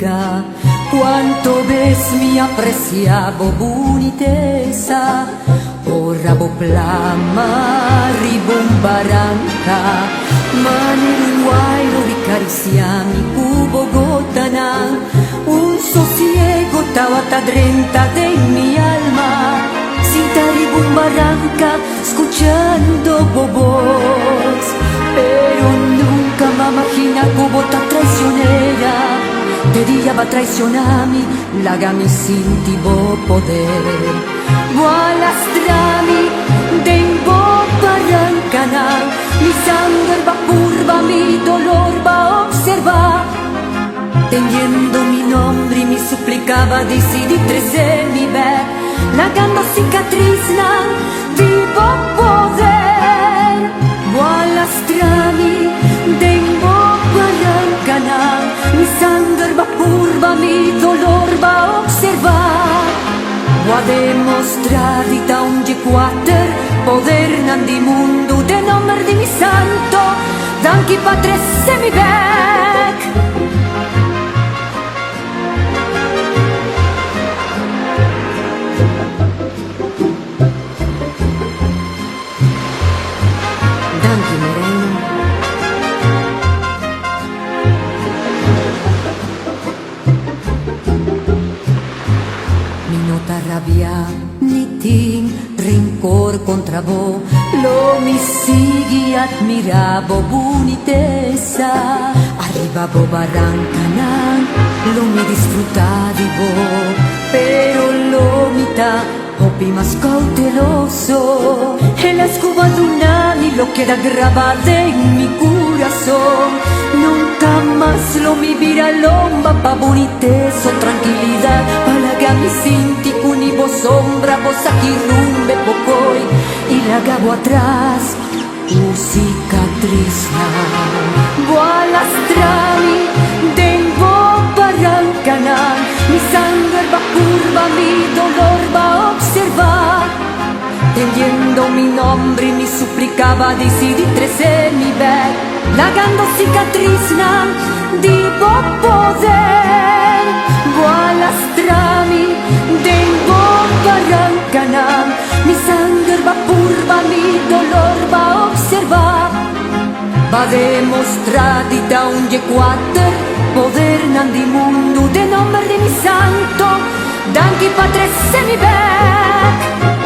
diga quanto ves mi apreciavo boniteza. Ora plama ribombaranca, maneruairo ricariciami cubo gotanan, un sosiego tabata drenta de mi alma, cinta ribombaranca escuchando bobos, pero nunca me imagina cubo tan traicionera. De día va a traicionarmi, lagami sin tibo poder. Gualastrami, dengo barrancana, mi sangre va curva, mi dolor va a observar. Teniendo mi nombre y mi suplicaba di trece mi ver, lagando cicatriz, vivo poder. Gualastrami, dengo barrancana, mi sangre va curva, mi dolor va a observar. Va demostrare da un G4 poder nandi mundo de nombre di mi santo, danchi patre se mi bec. Danchi Moreno. Mi nota rabia, ni tin rincor contra vos, lo mi sigui admiravo boniteza. Arrivavo barrancanan, lo mi disfrutadi vos, pero lo mitad hopi más cauteloso. En la escuba de un ani lo queda grabado en mi corazón. Nunca más lo mi vira lomba pa boniteza o tranquilidad. Palaga mi sinti cuni vos sombra, vos aquí rumbe pocoy y la gabo atrás. Cicatriz Gualastrami, dengo barrancana, mi sangre va curva, mi dolor va a observar. Teniendo mi nombre y mi suplicaba di trece mi ver, lagando cicatriz divo poder. Gualastrami, dengo barrancana, mi sangre va curva, mi dolor va a observar. Va a demostrar da un G4 poder nandi mundo de nombre de mi santo, danchi patre se mi bec.